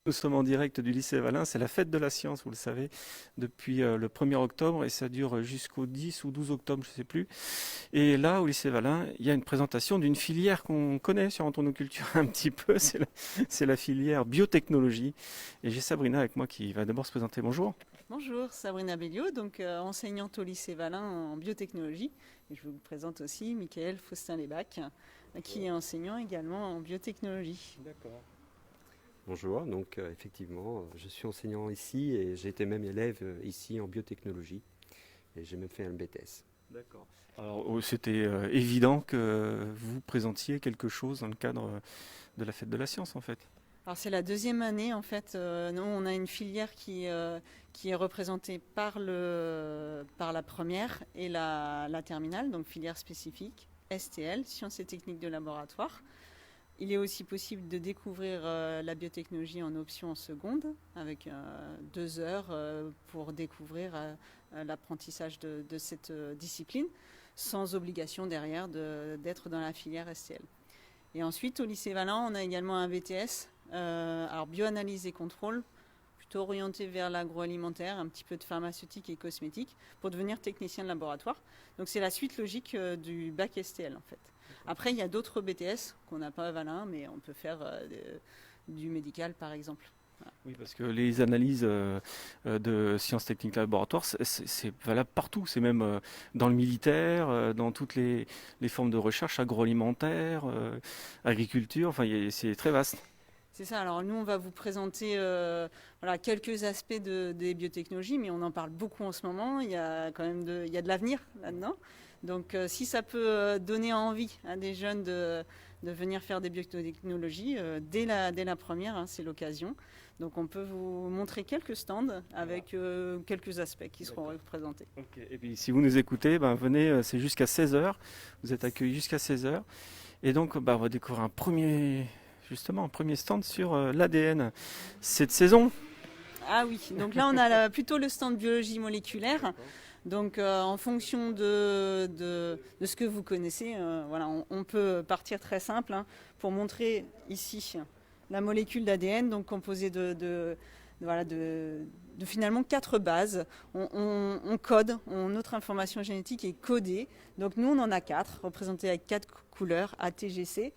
Nous sommes en direct du lycée Valin, c'est la fête de la science, vous le savez, depuis le 1er octobre et ça dure jusqu'au 10 ou 12 octobre, je ne sais plus. Et là, au lycée Valin, il y a une présentation d'une filière qu'on connaît sur Antonoculture Culture un petit peu, c'est la filière biotechnologie. Et j'ai Sabrina avec moi qui va d'abord se présenter. Bonjour. Bonjour, Sabrina Belliot, donc enseignante au lycée Valin en biotechnologie. Et je vous présente aussi Michael Faustin-Lebac, qui est enseignant également en biotechnologie. D'accord. Bonjour, donc effectivement, je suis enseignant ici et j'ai été même élève ici en biotechnologie et j'ai même fait un BTS. D'accord. Alors, c'était évident que vous présentiez quelque chose dans le cadre de la fête de la science, en fait. Alors c'est la deuxième année en fait. Nous on a une filière qui est représentée par la première et la terminale, donc filière spécifique, STL, sciences et techniques de laboratoire. Il est aussi possible de découvrir la biotechnologie en option en seconde, avec 2 heures pour découvrir l'apprentissage de cette discipline, sans obligation derrière d'être dans la filière STL. Et ensuite, au lycée Valin, on a également un BTS, alors bioanalyse et contrôle, plutôt orienté vers l'agroalimentaire, un petit peu de pharmaceutique et cosmétique, pour devenir technicien de laboratoire. Donc c'est la suite logique du bac STL en fait. Après, il y a d'autres BTS qu'on n'a pas à Valin, mais on peut faire du médical par exemple. Voilà. Oui, parce que les analyses de sciences techniques laboratoires, c'est valable partout. C'est même dans le militaire, dans toutes les formes de recherche, agroalimentaire, agriculture. Enfin, c'est très vaste. C'est ça, alors nous on va vous présenter voilà, quelques aspects des biotechnologies, mais on en parle beaucoup en ce moment, il y a quand même il y a de l'avenir là-dedans. Donc si ça peut donner envie à des jeunes de venir faire des biotechnologies, dès la première, hein, c'est l'occasion. Donc on peut vous montrer quelques stands avec quelques aspects qui seront représentés. Ok. Et puis si vous nous écoutez, ben, venez, c'est jusqu'à 16 heures. Vous êtes accueillis jusqu'à 16 heures. Et donc, bah, on va découvrir justement, un premier stand sur l'ADN. Cette saison. Ah oui, donc là on a plutôt le stand biologie moléculaire. Donc en fonction de ce que vous connaissez, voilà, on peut partir très simple hein, pour montrer ici la molécule d'ADN, donc composée voilà, de finalement 4 bases. On code, notre information génétique est codée. Donc nous on en a 4, représentées avec 4 couleurs ATGC.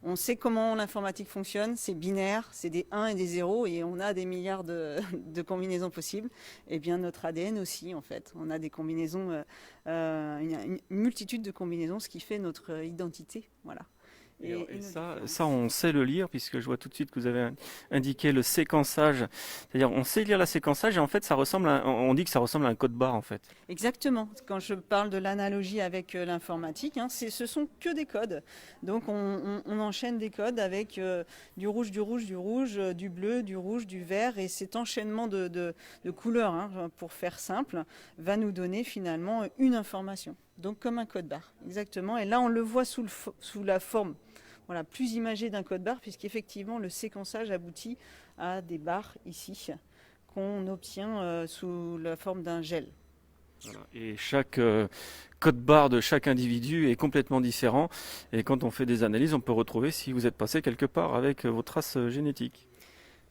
On sait comment l'informatique fonctionne, c'est binaire, c'est des 1 et des 0 et on a des milliards de combinaisons possibles. Et bien notre ADN aussi en fait, on a des combinaisons, une multitude de combinaisons, ce qui fait notre identité. Voilà. Et ça, on sait le lire, puisque je vois tout de suite que vous avez indiqué le séquençage. C'est-à-dire, on sait lire la séquençage, et en fait, on dit que ça ressemble à un code barre, en fait. Exactement. Quand je parle de l'analogie avec l'informatique, hein, ce sont que des codes. Donc, on enchaîne des codes avec du rouge, du rouge, du rouge, du bleu, du rouge, du vert, et cet enchaînement de couleurs, hein, pour faire simple, va nous donner finalement une information. Donc, comme un code barre. Exactement. Et là, on le voit sous la forme, voilà, plus imagé d'un code barre, puisqu'effectivement le séquençage aboutit à des barres ici qu'on obtient sous la forme d'un gel. Voilà. Et chaque code barre de chaque individu est complètement différent. Et quand on fait des analyses, on peut retrouver si vous êtes passé quelque part avec vos traces génétiques.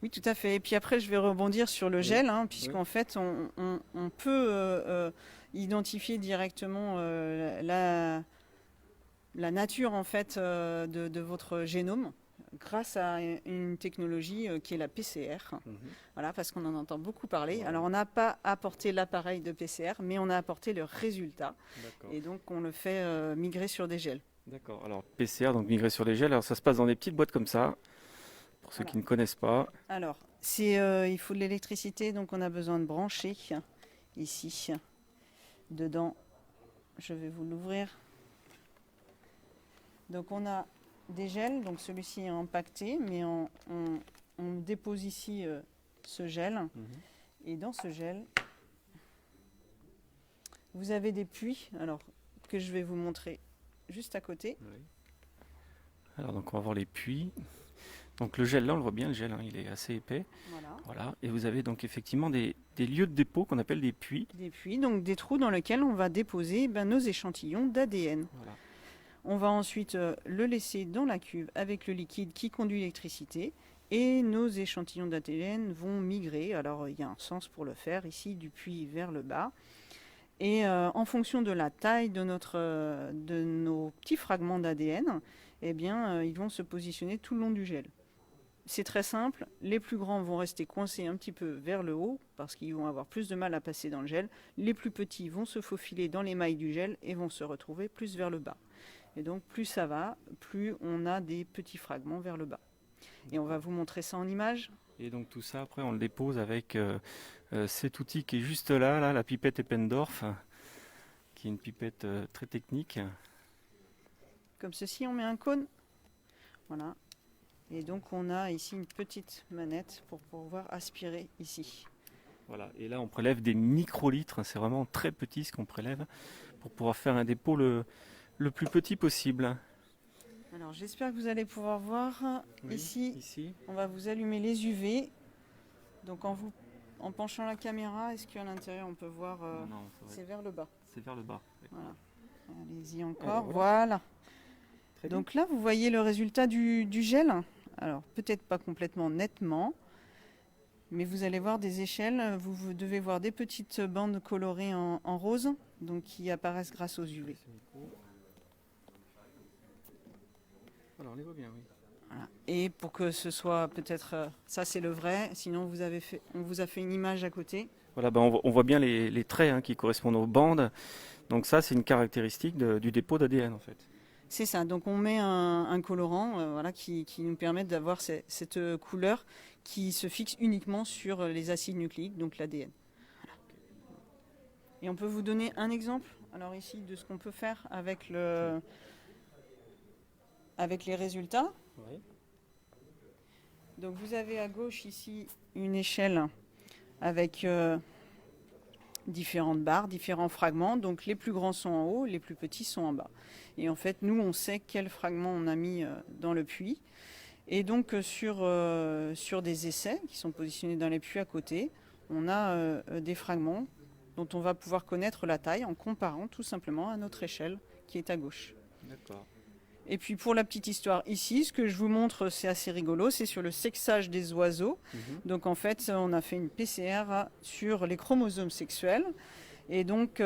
Oui, tout à fait. Et puis après, je vais rebondir sur le gel, hein, Oui. puisqu'en fait, on peut identifier directement la nature en fait de votre génome grâce à une technologie qui est la PCR. Mhm. Voilà, parce qu'on en entend beaucoup parler. Ouais. Alors on n'a pas apporté l'appareil de PCR, mais on a apporté le résultat. D'accord. Et donc on le fait migrer sur des gels. D'accord. Alors, PCR, donc migrer sur les gels. Alors, ça se passe dans des petites boîtes comme ça, pour ceux Voilà. qui ne connaissent pas. Alors, il faut de l'électricité, donc on a besoin de brancher ici. Dedans, je vais vous l'ouvrir. Donc on a des gels, donc celui-ci est empaqueté, mais on dépose ici ce gel. Mhm. Et dans ce gel, vous avez des puits, alors que je vais vous montrer juste à côté. Oui. Alors, donc, on va voir les puits. Donc, le gel, là, on le voit bien, le gel, hein, il est assez épais. Voilà. Voilà. Et vous avez donc effectivement des lieux de dépôt qu'on appelle des puits. Des puits, donc des trous dans lesquels on va déposer nos échantillons d'ADN. Voilà. On va ensuite le laisser dans la cuve avec le liquide qui conduit l'électricité. et nos échantillons d'ADN vont migrer. Alors il y a un sens pour le faire, ici du puits vers le bas. Et en fonction de la taille de nos petits fragments d'ADN, eh bien, ils vont se positionner tout le long du gel. C'est très simple, les plus grands vont rester coincés un petit peu vers le haut parce qu'ils vont avoir plus de mal à passer dans le gel. Les plus petits vont se faufiler dans les mailles du gel et vont se retrouver plus vers le bas. Et donc plus ça va, plus on a des petits fragments vers le bas. Et on va vous montrer ça en image. Et donc tout ça, après, on le dépose avec cet outil qui est juste là, la pipette Eppendorf, qui est une pipette très technique. Comme ceci, on met un cône. Voilà. Et donc on a ici une petite manette pour pouvoir aspirer ici. Voilà. Et là, on prélève des microlitres. C'est vraiment très petit ce qu'on prélève pour pouvoir faire un dépôt le plus petit possible. Alors j'espère que vous allez pouvoir voir Oui, ici. On va vous allumer les UV. Donc en penchant la caméra, est-ce qu'à l'intérieur on peut voir Non, c'est vers le bas. c'est vers le bas. Voilà. Allez-y encore. Voilà. Voilà. Très bien. Donc là, vous voyez le résultat du gel. Alors peut-être pas complètement nettement, mais vous allez voir des échelles. Vous devez voir des petites bandes colorées en rose, donc qui apparaissent grâce aux UV. Alors, on les voit bien, oui. Voilà. Et pour que ce soit peut-être, ça c'est le vrai, sinon on vous a fait une image à côté. Voilà, on voit bien les traits qui correspondent aux bandes. Donc ça, c'est une caractéristique du dépôt d'ADN en fait. C'est ça, donc on met un colorant qui nous permet d'avoir cette couleur qui se fixe uniquement sur les acides nucléiques, donc l'ADN. Voilà. Et on peut vous donner un exemple, alors ici, de ce qu'on peut faire avec les résultats. Oui. Donc vous avez à gauche ici une échelle avec différentes barres, différents fragments. Donc les plus grands sont en haut, les plus petits sont en bas. Et en fait, nous, on sait quel fragment on a mis dans le puits. Et donc sur des essais qui sont positionnés dans les puits à côté, on a des fragments dont on va pouvoir connaître la taille en comparant tout simplement à notre échelle qui est à gauche. D'accord. Et puis pour la petite histoire ici, ce que je vous montre, c'est assez rigolo, c'est sur le sexage des oiseaux. Donc en fait, on a fait une PCR sur les chromosomes sexuels. Et donc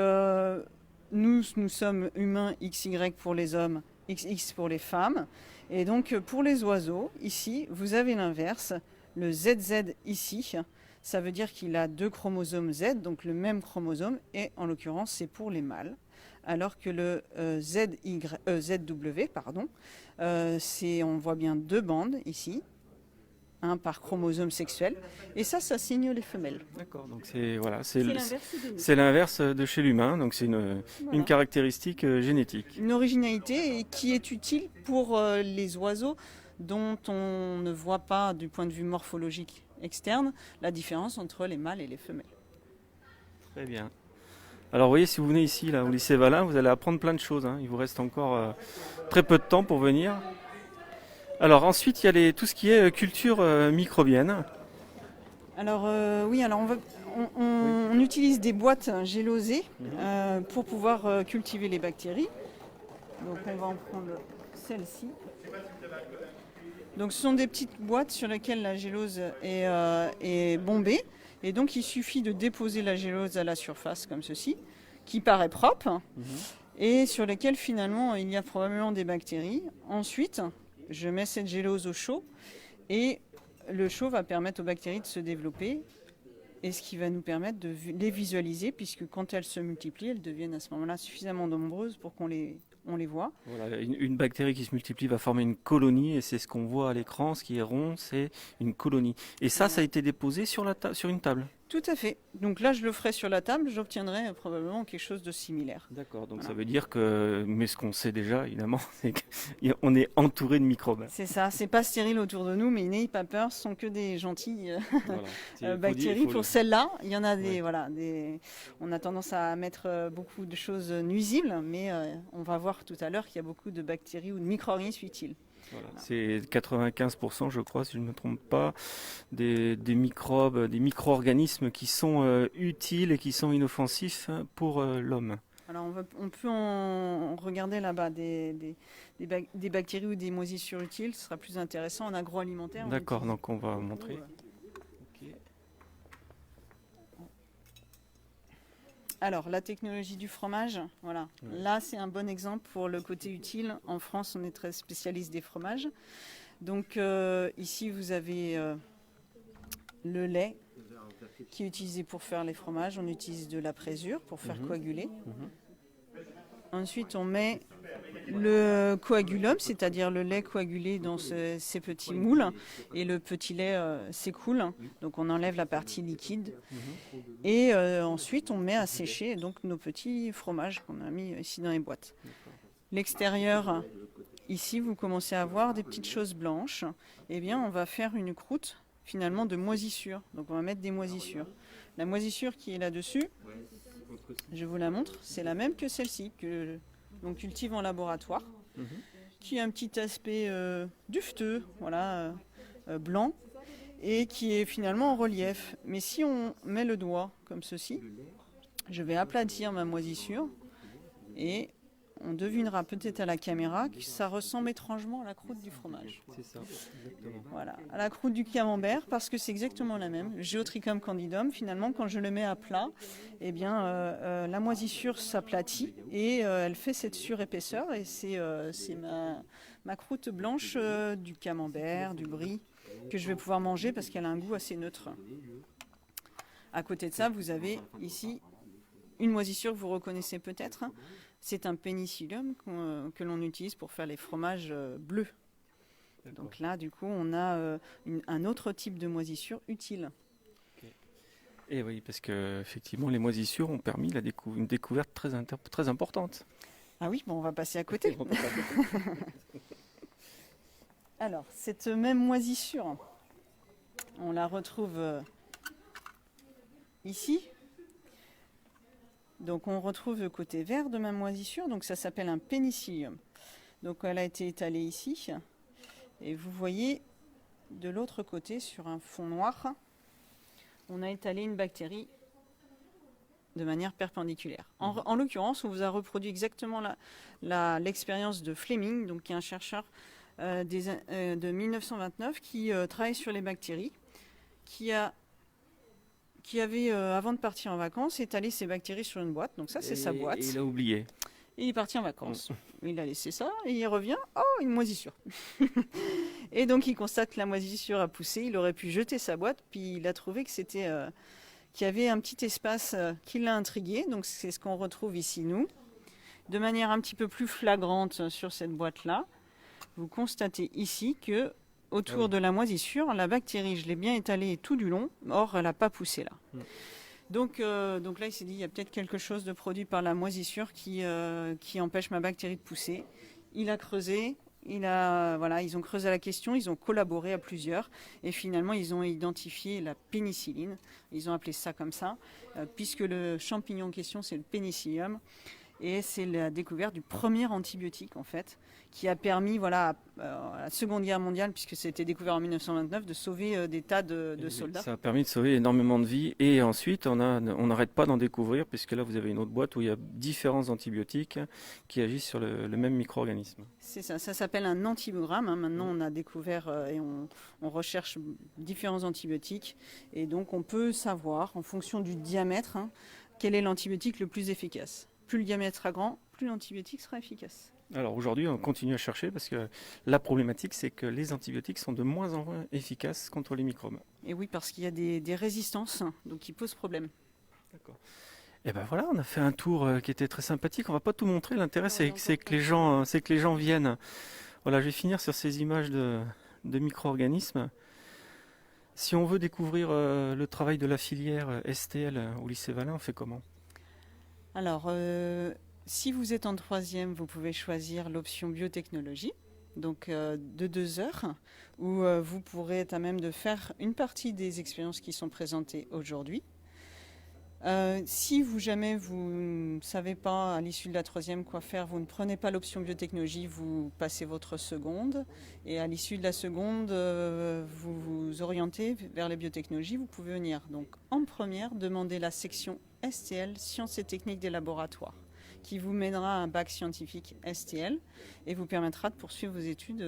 nous sommes humains XY pour les hommes, XX pour les femmes. Et donc pour les oiseaux, ici, vous avez l'inverse, le ZZ ici. Ça veut dire qu'il a 2 chromosomes Z, donc le même chromosome, et en l'occurrence, c'est pour les mâles. Alors que le ZW, on voit bien 2 bandes ici, un par chromosome sexuel, et ça signe les femelles. D'accord, donc C'est l'inverse de chez l'humain, donc c'est une caractéristique génétique. Une originalité et qui est utile pour les oiseaux dont on ne voit pas du point de vue morphologique externe la différence entre les mâles et les femelles. Très bien. Alors vous voyez, si vous venez ici là, au lycée Valin, vous allez apprendre plein de choses. Il vous reste encore très peu de temps pour venir. Alors ensuite, il y a tout ce qui est culture microbienne. Alors on utilise des boîtes gélosées pour pouvoir cultiver les bactéries. Donc on va en prendre celle-ci. Donc ce sont des petites boîtes sur lesquelles la gélose est bombée. Et donc il suffit de déposer la gélose à la surface comme ceci, qui paraît propre, et sur lesquelles finalement il y a probablement des bactéries. Ensuite, je mets cette gélose au chaud, et le chaud va permettre aux bactéries de se développer, et ce qui va nous permettre de les visualiser, puisque quand elles se multiplient, elles deviennent à ce moment-là suffisamment nombreuses pour qu'on les voit. Voilà, une bactérie qui se multiplie va former une colonie, et c'est ce qu'on voit à l'écran, ce qui est rond, c'est une colonie. Et ça a été déposé sur une table. Tout à fait. Donc là, je le ferai sur la table, j'obtiendrai probablement quelque chose de similaire. D'accord, donc Voilà. ça veut dire que, mais ce qu'on sait déjà, évidemment, c'est qu'on est entouré de microbes. C'est ça, c'est pas stérile autour de nous, mais n'ayez pas peur, ce sont que des gentilles bactéries. Pour celles-là, il y en a on a tendance à mettre beaucoup de choses nuisibles, mais on va voir tout à l'heure qu'il y a beaucoup de bactéries ou de micro-organismes utiles. Voilà. C'est 95%, je crois, si je ne me trompe pas, des microbes, des micro-organismes qui sont utiles et qui sont inoffensifs pour l'homme. Alors on peut en regarder là-bas des bactéries ou des moisissures utiles, ce sera plus intéressant en agroalimentaire. D'accord, donc on va montrer. Ok. Alors la technologie du fromage, voilà. Ouais. Là c'est un bon exemple pour le côté utile. En France on est très spécialiste des fromages. Donc ici vous avez le lait qui est utilisé pour faire les fromages. On utilise de la présure pour faire coaguler. Ensuite, on met le coagulum, c'est-à-dire le lait coagulé dans ces petits moules. Et le petit lait s'écoule. Donc on enlève la partie liquide. Et ensuite, on met à sécher donc, nos petits fromages qu'on a mis ici dans les boîtes. L'extérieur, ici, vous commencez à voir des petites choses blanches. Eh bien, on va faire une croûte finalement de moisissure. Donc on va mettre des moisissures. La moisissure qui est là-dessus, je vous la montre, c'est la même que celle-ci que l'on cultive en laboratoire, qui a un petit aspect dufteux, voilà, blanc, et qui est finalement en relief. Mais si on met le doigt comme ceci, je vais aplatir ma moisissure et on devinera peut-être à la caméra que ça ressemble étrangement à la croûte du fromage. C'est ça, exactement. Voilà, à la croûte du camembert, parce que c'est exactement la même. Geotrichum candidum, finalement, quand je le mets à plat, eh bien, la moisissure s'aplatit et elle fait cette surépaisseur. Et c'est ma croûte blanche du camembert, du brie, que je vais pouvoir manger parce qu'elle a un goût assez neutre. À côté de ça, vous avez ici une moisissure que vous reconnaissez peut-être. C'est un pénicillium que l'on utilise pour faire les fromages bleus. Donc là, du coup, on a un autre type de moisissure utile. Et oui, parce que effectivement, les moisissures ont permis une découverte très importante. Ah oui, bon, on va passer à côté. Alors, cette même moisissure, on la retrouve ici. Donc on retrouve le côté vert de ma moisissure, donc ça s'appelle un pénicillium. Donc elle a été étalée ici, et vous voyez de l'autre côté sur un fond noir, on a étalé une bactérie de manière perpendiculaire. En l'occurrence, on vous a reproduit exactement l'expérience de Fleming, donc qui est un chercheur de 1929 qui travaille sur les bactéries, qui avait, avant de partir en vacances, étalé ses bactéries sur une boîte. Donc ça, c'est sa boîte. Et il a oublié. Et il est parti en vacances. Il a laissé ça et il revient. Oh, une moisissure. Et donc, il constate que la moisissure a poussé. Il aurait pu jeter sa boîte. Puis, il a trouvé que qu'il y avait un petit espace qui l'a intrigué. Donc, c'est ce qu'on retrouve ici, nous. De manière un petit peu plus flagrante sur cette boîte-là, vous constatez ici que autour de la moisissure, la bactérie, je l'ai bien étalée tout du long, or elle n'a pas poussé là. Donc là, il s'est dit, il y a peut-être quelque chose de produit par la moisissure qui empêche ma bactérie de pousser. Il a creusé, ils ont creusé la question, ils ont collaboré à plusieurs, et finalement, ils ont identifié la pénicilline. Ils ont appelé ça comme ça, puisque le champignon en question, c'est le pénicillium. Et c'est la découverte du premier antibiotique, en fait, qui a permis, à la Seconde Guerre mondiale, puisque c'était découvert en 1929, de sauver des tas de soldats. Ça a permis de sauver énormément de vies. Et ensuite, on n'arrête pas d'en découvrir, puisque là, vous avez une autre boîte où il y a différents antibiotiques qui agissent sur le même micro-organisme. C'est ça, ça s'appelle un antibiogramme. Maintenant, on a découvert et on recherche différents antibiotiques. Et donc, on peut savoir, en fonction du diamètre, quel est l'antibiotique le plus efficace. Plus le diamètre sera grand, plus l'antibiotique sera efficace. Alors aujourd'hui, on continue à chercher parce que la problématique, c'est que les antibiotiques sont de moins en moins efficaces contre les microbes. Et oui, parce qu'il y a des résistances, donc qui posent problème. D'accord. Et ben voilà, on a fait un tour qui était très sympathique. On va pas tout montrer. L'intérêt, c'est que les gens viennent. Voilà, je vais finir sur ces images de micro-organismes. Si on veut découvrir le travail de la filière STL au lycée Valin, on fait comment ? Alors, si vous êtes en troisième, vous pouvez choisir l'option biotechnologie, donc de 2 heures, où vous pourrez être à même de faire une partie des expériences qui sont présentées aujourd'hui. Si jamais vous ne savez pas à l'issue de la troisième quoi faire, vous ne prenez pas l'option biotechnologie, vous passez votre seconde. Et à l'issue de la seconde, vous vous orientez vers les biotechnologies. Vous pouvez venir donc en première demander la section STL, Sciences et techniques des laboratoires, qui vous mènera à un bac scientifique STL et vous permettra de poursuivre vos études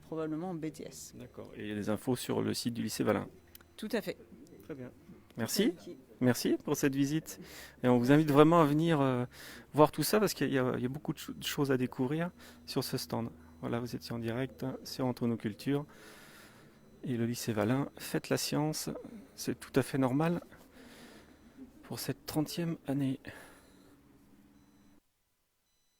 probablement en BTS. D'accord. Et il y a des infos sur le site du lycée Valin. Tout à fait. Très bien. Merci. Merci pour cette visite. Et on vous invite vraiment à venir voir tout ça parce qu'il y a beaucoup de choses à découvrir sur ce stand. Voilà, vous étiez en direct sur Entre nos cultures. Et le lycée Valin fête la science. C'est tout à fait normal pour cette 30e année.